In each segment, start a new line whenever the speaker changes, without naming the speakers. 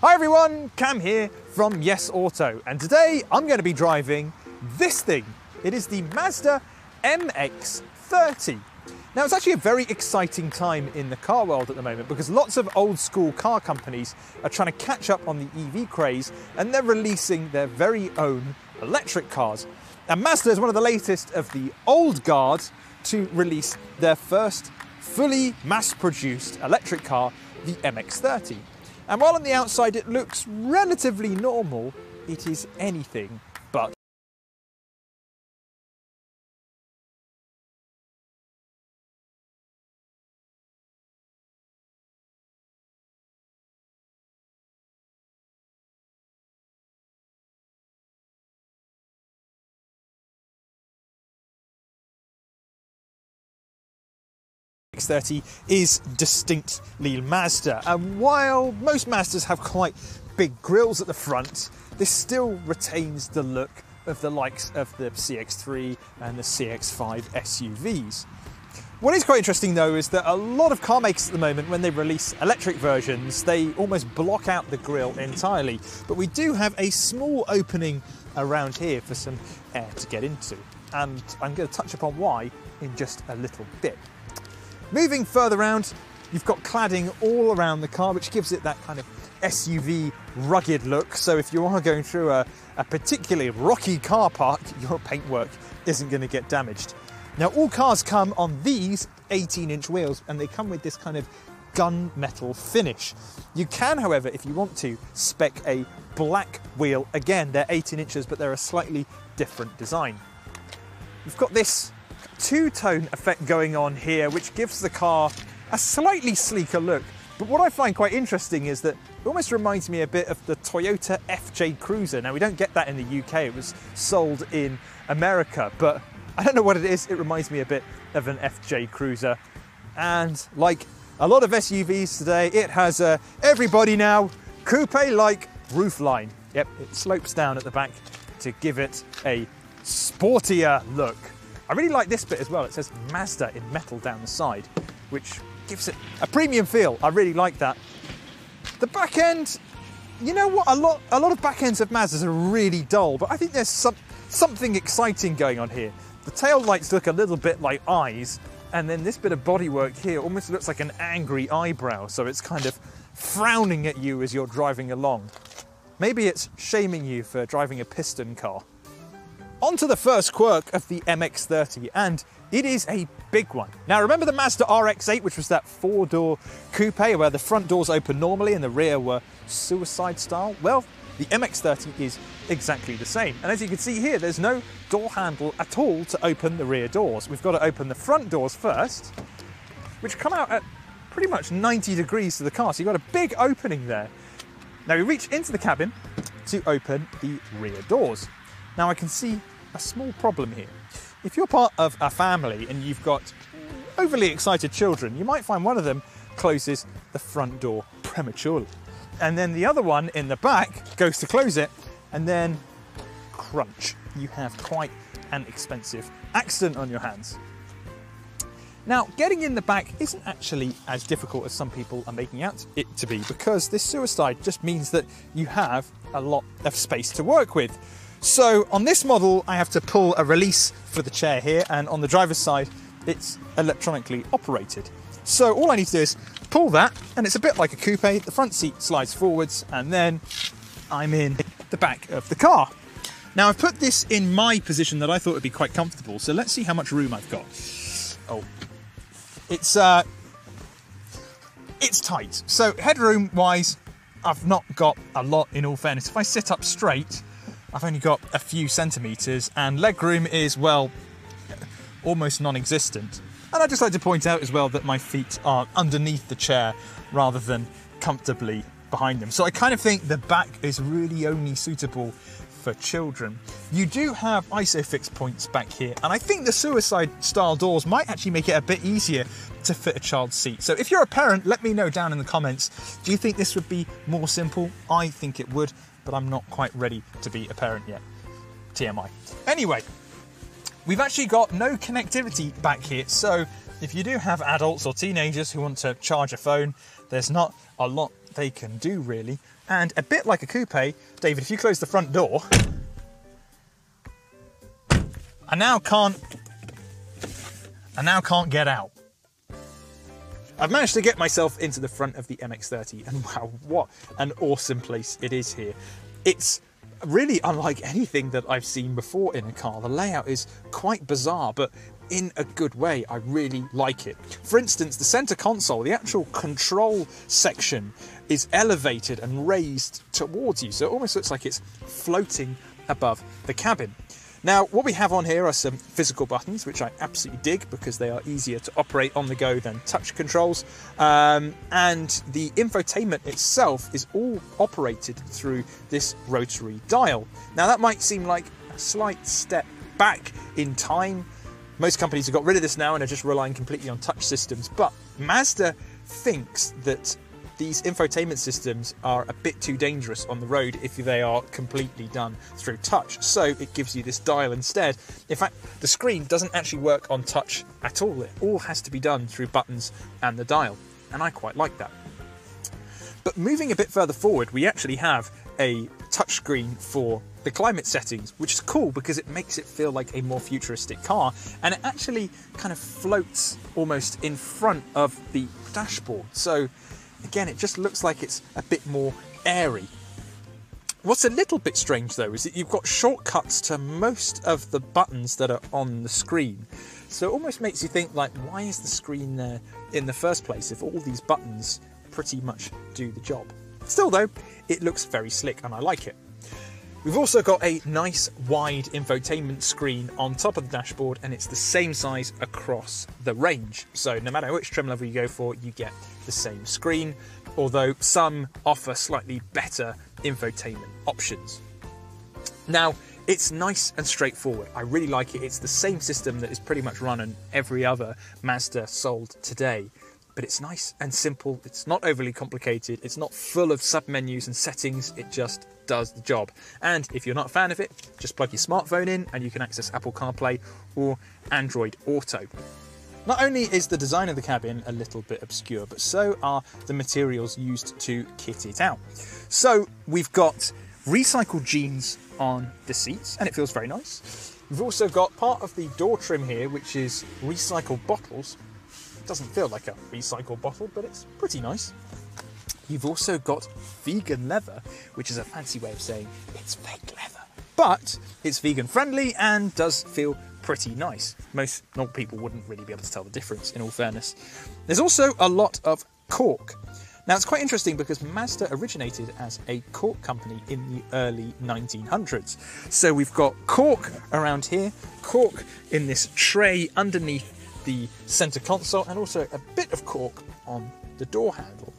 Hi everyone, Cam here from Yes Auto, and today I'm going to be driving this thing. It is the Mazda MX-30. Now it's actually a very exciting time in the car world at the moment because lots of old school car companies are trying to catch up on the EV craze and they're releasing their very own electric cars. And Mazda is one of the latest of the old guard to release their first fully mass-produced electric car, the MX-30. And while on the outside it looks relatively normal, it is anything but. MX-30 is distinctly Mazda, and while most Mazdas have quite big grills at the front, this still retains the look of the likes of the CX-3 and the CX-5 SUVs. What is quite interesting though is that a lot of car makers at the moment, when they release electric versions, they almost block out the grille entirely, but we do have a small opening around here for some air to get into, and I'm going to touch upon why in just a little bit. Moving further around, you've got cladding all around the car, which gives it that kind of SUV rugged look. So if you are going through a particularly rocky car park, your paintwork isn't going to get damaged. Now, all cars come on these 18-inch wheels, and they come with this kind of gunmetal finish. You can, however, if you want to, spec a black wheel. Again, they're 18 inches, but they're a slightly different design. You've got this two-tone effect going on here, which gives the car a slightly sleeker look. But what I find quite interesting is that it almost reminds me a bit of the Toyota FJ Cruiser. Now, we don't get that in the UK, it was sold in America, but I don't know what it is, it reminds me a bit of an FJ Cruiser. And like a lot of SUVs today, it has a everybody now coupe-like roofline. Yep, it slopes down at the back to give it a sportier look. I really like this bit as well. It says Mazda in metal down the side, which gives it a premium feel. I really like that. The back end, you know what? A lot of back ends of Mazdas are really dull, but I think there's something exciting going on here. The tail lights look a little bit like eyes, and then this bit of bodywork here almost looks like an angry eyebrow, so it's kind of frowning at you as you're driving along. Maybe it's shaming you for driving a piston car. On to the first quirk of the MX-30, and it is a big one. Now, remember the Mazda RX-8, which was that four-door coupe where the front doors open normally and the rear were suicide style? Well, the MX-30 is exactly the same. And as you can see here, there's no door handle at all to open the rear doors. We've got to open the front doors first, which come out at pretty much 90 degrees to the car. So you've got a big opening there. Now we reach into the cabin to open the rear doors. Now I can see a small problem here. If you're part of a family and you've got overly excited children, you might find one of them closes the front door prematurely. And then the other one in the back goes to close it, and then crunch. You have quite an expensive accident on your hands. Now, getting in the back isn't actually as difficult as some people are making out it to be, because this suicide just means that you have a lot of space to work with. So on this model, I have to pull a release for the chair here, and on the driver's side, it's electronically operated. So all I need to do is pull that, and it's a bit like a coupe. The front seat slides forwards, and then I'm in the back of the car. Now I've put this in my position that I thought would be quite comfortable, so let's see how much room I've got. Oh, it's tight. So headroom-wise, I've not got a lot, in all fairness. If I sit up straight, I've only got a few centimetres, and legroom is, well, almost non-existent. And I'd just like to point out as well that my feet are underneath the chair rather than comfortably behind them. So I kind of think the back is really only suitable for children. You do have ISOFIX points back here, and I think the suicide style doors might actually make it a bit easier to fit a child's seat. So if you're a parent, let me know down in the comments, do you think this would be more simple? I think it would, but I'm not quite ready to be a parent yet. TMI. Anyway, we've actually got no connectivity back here, so if you do have adults or teenagers who want to charge a phone, there's not a lot they can do really. And a bit like a coupe, David, if you close the front door, I now can't get out. I've managed to get myself into the front of the MX-30, and wow, what an awesome place it is here. It's really unlike anything that I've seen before in a car. The layout is quite bizarre, but in a good way. I really like it. For instance, the center console, the actual control section, is elevated and raised towards you, so it almost looks like it's floating above the cabin. Now, what we have on here are some physical buttons, which I absolutely dig because they are easier to operate on the go than touch controls. And the infotainment itself is all operated through this rotary dial. Now, that might seem like a slight step back in time. Most companies have got rid of this now and are just relying completely on touch systems. But Mazda thinks that these infotainment systems are a bit too dangerous on the road if they are completely done through touch. So it gives you this dial instead. In fact, the screen doesn't actually work on touch at all. It all has to be done through buttons and the dial. And I quite like that. But moving a bit further forward, we actually have a touchscreen for the climate settings, which is cool because it makes it feel like a more futuristic car, and it actually kind of floats almost in front of the dashboard. So again, it just looks like it's a bit more airy. What's a little bit strange though is that you've got shortcuts to most of the buttons that are on the screen. So it almost makes you think, like, why is the screen there in the first place if all these buttons pretty much do the job? Still though, it looks very slick and I like it. We've also got a nice wide infotainment screen on top of the dashboard, and it's the same size across the range. So no matter which trim level you go for, you get the same screen, although some offer slightly better infotainment options. Now, it's nice and straightforward. I really like it. It's the same system that is pretty much run on every other Mazda sold today. But it's nice and simple. It's not overly complicated. It's not full of sub-menus and settings. It just does the job. And if you're not a fan of it, just plug your smartphone in and you can access Apple CarPlay or Android Auto. Not only is the design of the cabin a little bit obscure, but so are the materials used to kit it out. So we've got recycled jeans on the seats, and it feels very nice. We've also got part of the door trim here, which is recycled bottles. It doesn't feel like a recycled bottle, but it's pretty nice. You've also got vegan leather, which is a fancy way of saying it's fake leather. But it's vegan friendly and does feel pretty nice. Most normal people wouldn't really be able to tell the difference, in all fairness. There's also a lot of cork. Now, it's quite interesting because Mazda originated as a cork company in the early 1900s. So we've got cork around here, cork in this tray underneath the center console, and also a bit of cork on the door handle.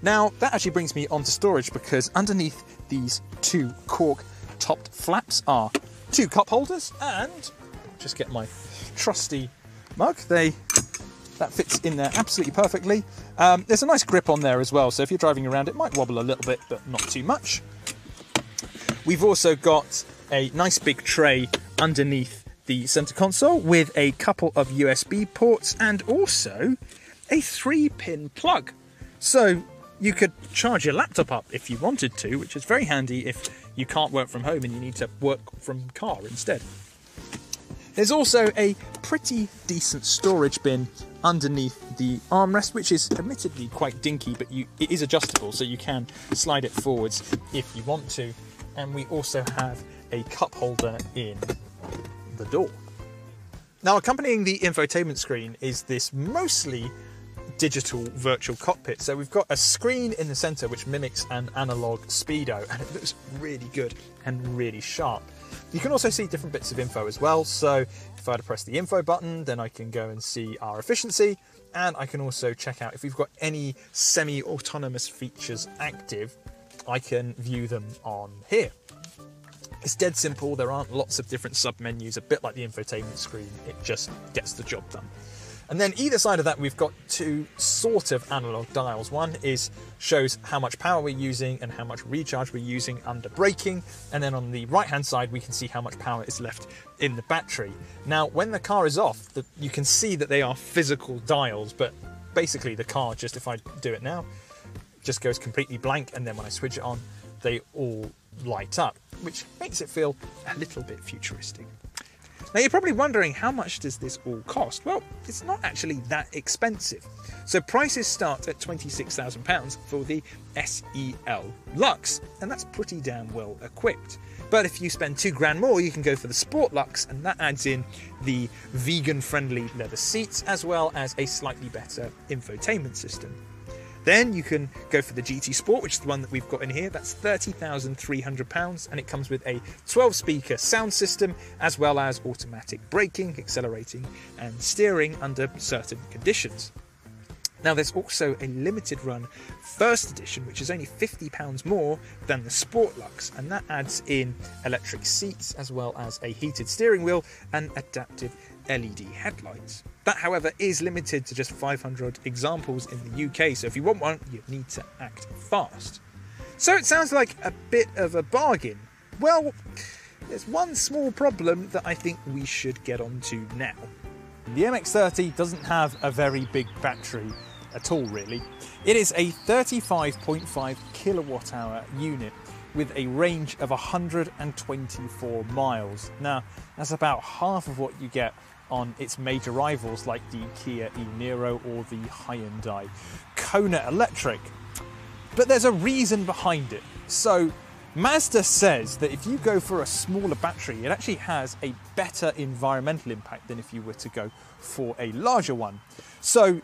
Now, that actually brings me onto storage, because underneath these two cork topped flaps are two cup holders, and I'll just get my trusty mug. That fits in there absolutely perfectly. There's a nice grip on there as well, so if you're driving around it might wobble a little bit, but not too much. We've also got a nice big tray underneath the center console with a couple of USB ports and also a 3-pin plug. So you could charge your laptop up if you wanted to, which is very handy if you can't work from home and you need to work from car instead. There's also a pretty decent storage bin underneath the armrest, which is admittedly quite dinky, but it is adjustable, so you can slide it forwards if you want to. And we also have a cup holder in the door. Now, accompanying the infotainment screen is this mostly digital virtual cockpit. So we've got a screen in the center which mimics an analog speedo, and it looks really good and really sharp. You can also see different bits of info as well. So if I were to press the info button, then I can go and see our efficiency, and I can also check out if we've got any semi-autonomous features active. I can view them on here. It's dead simple. There aren't lots of different sub-menus, a bit like the infotainment screen. It just gets the job done. And then either side of that, we've got two sort of analog dials. One shows how much power we're using and how much recharge we're using under braking. And then on the right-hand side, we can see how much power is left in the battery. Now, when the car is off, you can see that they are physical dials, but basically the car, just if I do it now, just goes completely blank, and then when I switch it on, they all light up, which makes it feel a little bit futuristic. Now you're probably wondering, how much does this all cost? Well, it's not actually that expensive. So prices start at £26,000 for the SEL Lux, and that's pretty damn well equipped. But if you spend £2 more, you can go for the Sport Lux, and that adds in the vegan-friendly leather seats, as well as a slightly better infotainment system. Then you can go for the GT Sport, which is the one that we've got in here. That's £30,300, and it comes with a 12-speaker sound system, as well as automatic braking, accelerating, and steering under certain conditions. Now there's also a limited run first edition, which is only £50 more than the Sport Lux, and that adds in electric seats, as well as a heated steering wheel and adaptive LED headlights. That, however, is limited to just 500 examples in the UK, so if you want one, you need to act fast. So it sounds like a bit of a bargain. Well, there's one small problem that I think we should get onto now. The MX-30 doesn't have a very big battery at all, really. It is a 35.5 kilowatt hour unit with a range of 124 miles. Now, that's about half of what you get on its major rivals like the Kia e-Niro or the Hyundai Kona Electric. But there's a reason behind it. So Mazda says that if you go for a smaller battery, it actually has a better environmental impact than if you were to go for a larger one. So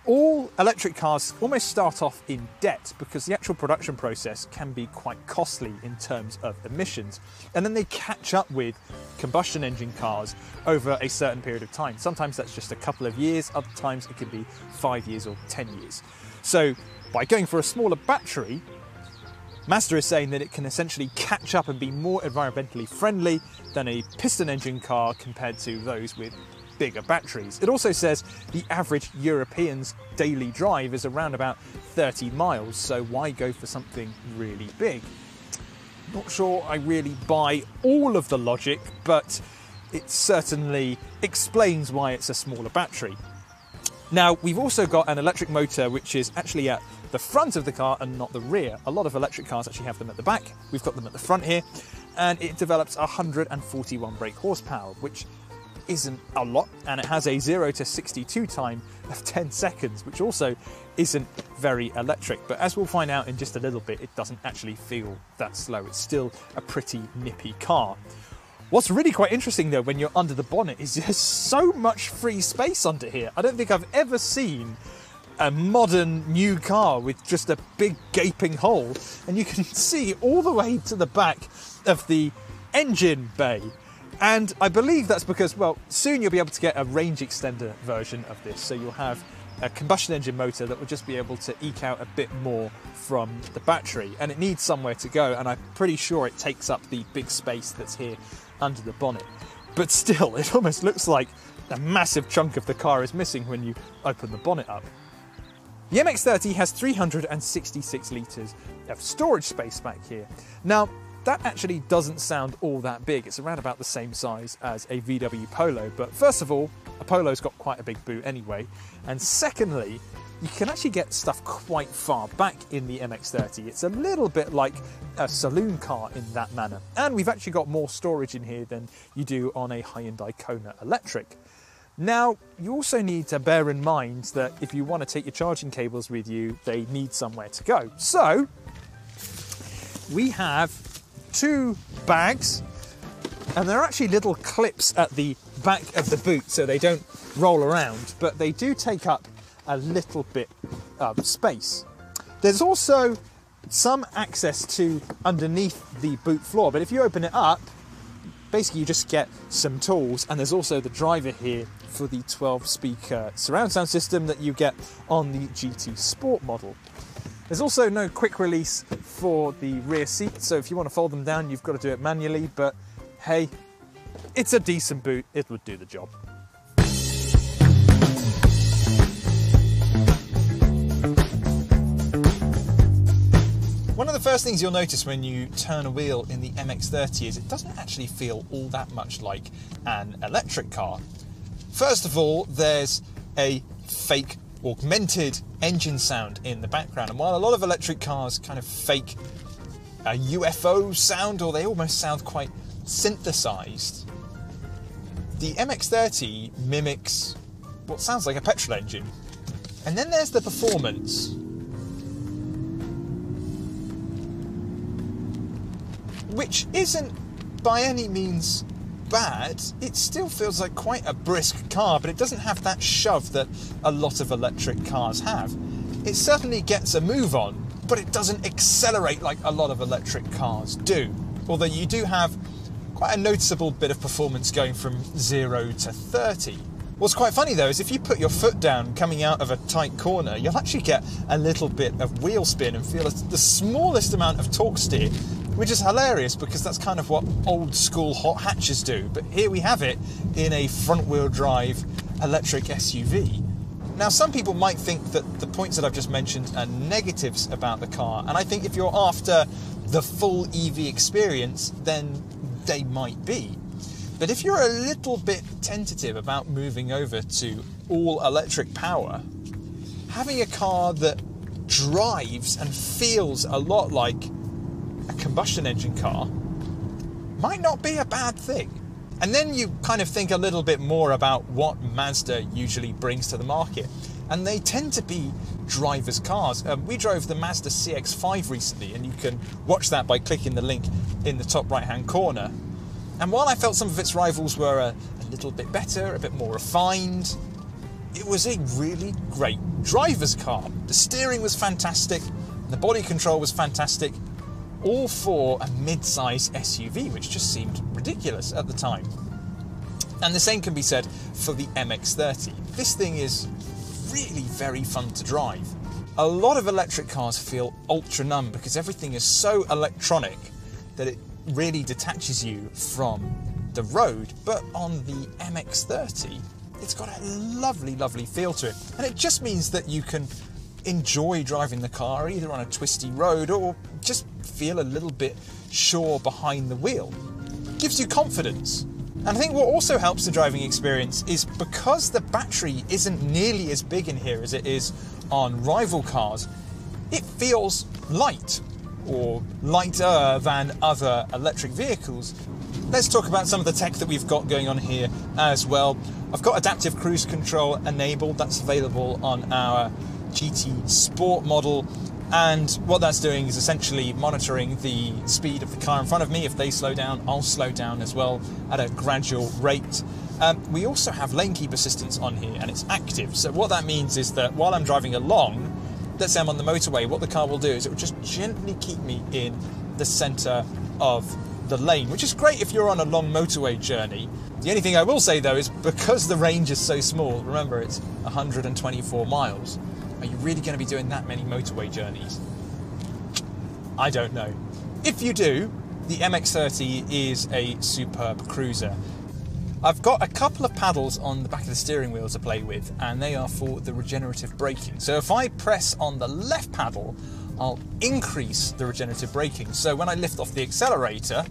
all electric cars almost start off in debt because the actual production process can be quite costly in terms of emissions. And then they catch up with combustion engine cars over a certain period of time. Sometimes that's just a couple of years, other times it can be 5 years or 10 years. So by going for a smaller battery, Mazda is saying that it can essentially catch up and be more environmentally friendly than a piston engine car compared to those with bigger batteries. It also says the average European's daily drive is around about 30 miles, so why go for something really big? Not sure I really buy all of the logic, but it certainly explains why it's a smaller battery. Now, we've also got an electric motor which is actually at the front of the car and not the rear. A lot of electric cars actually have them at the back. We've got them at the front here, and it develops 141 brake horsepower, which isn't a lot, and it has a 0 to 62 time of 10 seconds, which also isn't very electric. But as we'll find out in just a little bit, it doesn't actually feel that slow. It's still a pretty nippy car. What's really quite interesting though, when you're under the bonnet, is there's so much free space under here. I don't think I've ever seen a modern new car with just a big gaping hole, and you can see all the way to the back of the engine bay. And I believe that's because, well, soon you'll be able to get a range extender version of this, so you'll have a combustion engine motor that will just be able to eke out a bit more from the battery, and it needs somewhere to go, and I'm pretty sure it takes up the big space that's here under the bonnet. But still, it almost looks like a massive chunk of the car is missing when you open the bonnet up. The MX-30 has 366 litres of storage space back here. Now, that actually doesn't sound all that big. It's around about the same size as a VW Polo. But first of all, a Polo's got quite a big boot anyway. And secondly, you can actually get stuff quite far back in the MX-30. It's a little bit like a saloon car in that manner. And we've actually got more storage in here than you do on a Hyundai Kona Electric. Now, you also need to bear in mind that if you want to take your charging cables with you, they need somewhere to go. So, we have 2 bags, and they're actually little clips at the back of the boot so they don't roll around, but they do take up a little bit of space. There's also some access to underneath the boot floor, but if you open it up, basically you just get some tools, and there's also the driver here for the 12-speaker surround sound system that you get on the GT Sport model. There's also no quick release for the rear seat, so if you want to fold them down, you've got to do it manually, but hey, it's a decent boot, it would do the job. One of the first things you'll notice when you turn a wheel in the MX-30 is it doesn't actually feel all that much like an electric car. First of all, there's a fake augmented engine sound in the background. And while a lot of electric cars kind of fake a UFO sound, or they almost sound quite synthesized, the MX-30 mimics what sounds like a petrol engine. And then there's the performance, which isn't by any means bad. It still feels like quite a brisk car, but it doesn't have that shove that a lot of electric cars have. It certainly gets a move on, but it doesn't accelerate like a lot of electric cars do. Although you do have quite a noticeable bit of performance going from 0 to 30. What's quite funny though is if you put your foot down coming out of a tight corner, you'll actually get a little bit of wheel spin and feel the smallest amount of torque steer, which is hilarious because that's kind of what old school hot hatches do. But here we have it in a front wheel drive electric SUV. Now, some people might think that the points that I've just mentioned are negatives about the car, and I think if you're after the full EV experience, then they might be. But if you're a little bit tentative about moving over to all electric power, having a car that drives and feels a lot like a combustion engine car might not be a bad thing. And then you kind of think a little bit more about what Mazda usually brings to the market. And they tend to be drivers' cars. We drove the Mazda CX-5 recently, and you can watch that by clicking the link in the top right-hand corner. And while I felt some of its rivals were a little bit better, a bit more refined, it was a really great driver's car. The steering was fantastic, the body control was fantastic, all for a mid-size SUV, which just seemed ridiculous at the time. And the same can be said for the MX-30. This thing is really very fun to drive. A lot of electric cars feel ultra numb because everything is so electronic that it really detaches you from the road. But on the MX-30, it's got a lovely, lovely feel to it. And it just means that you can enjoy driving the car either on a twisty road or just feel a little bit sure behind the wheel. It gives you confidence. And I think what also helps the driving experience is because the battery isn't nearly as big in here as it is on rival cars, it feels light, or lighter than other electric vehicles. Let's talk about some of the tech that we've got going on here as well. I've got adaptive cruise control enabled. That's available on our GT Sport model, and what that's doing is essentially monitoring the speed of the car in front of me. If they slow down, I'll slow down as well at a gradual rate. We also have lane keep assistance on here, and it's active. So what that means is that while I'm driving along, let's say I'm on the motorway, what the car will do is it will just gently keep me in the centre of the lane, which is great if you're on a long motorway journey. The only thing I will say though is because the range is so small, remember it's 124 miles, are you really going to be doing that many motorway journeys? I don't know. If you do, the MX-30 is a superb cruiser. I've got a couple of paddles on the back of the steering wheel to play with, and they are for the regenerative braking. So if I press on the left paddle, I'll increase the regenerative braking. So when I lift off the accelerator,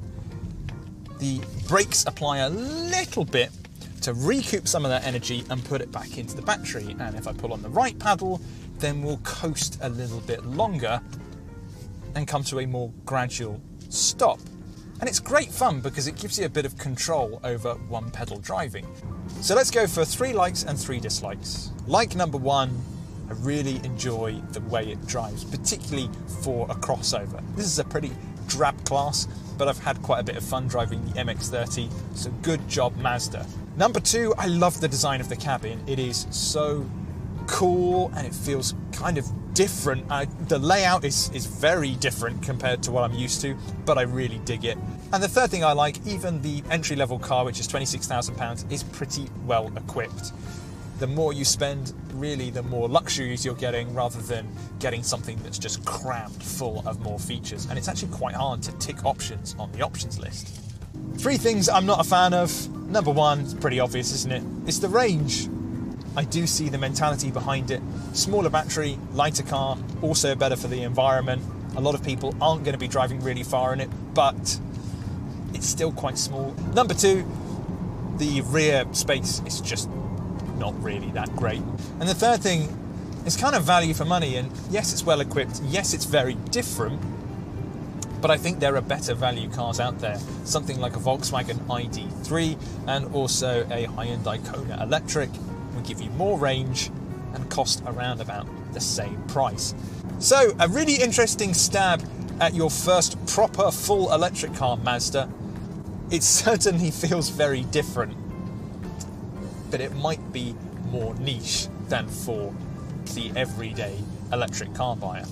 the brakes apply a little bit to recoup some of that energy and put it back into the battery. And if I pull on the right paddle, then we'll coast a little bit longer and come to a more gradual stop. And it's great fun because it gives you a bit of control over one pedal driving. So let's go for 3 likes and 3 dislikes. Like number 1, I really enjoy the way it drives, particularly for a crossover. This is a pretty drab class, but I've had quite a bit of fun driving the MX-30, so good job Mazda. Number 2, I love the design of the cabin. It is so cool and it feels kind of different. The layout is very different compared to what I'm used to, but I really dig it. And the third thing I like, even the entry-level car, which is £26,000, is pretty well equipped. The more you spend, really, the more luxuries you're getting, rather than getting something that's just crammed full of more features. And it's actually quite hard to tick options on the options list. 3 things I'm not a fan of. Number 1, it's pretty obvious, isn't it? It's the range. I do see the mentality behind it. Smaller battery, lighter car, also better for the environment. A lot of people aren't going to be driving really far in it, but it's still quite small. Number 2, the rear space is just not really that great. And the third thing, It's kind of value for money, and yes, it's well equipped, yes, it's very different, but I think there are better value cars out there. Something like a Volkswagen ID3 and also a Hyundai Kona electric will give you more range and cost around about the same price. So a really interesting stab at your first proper full electric car, Mazda. It certainly feels very different, but it might be more niche than for the everyday electric car buyer.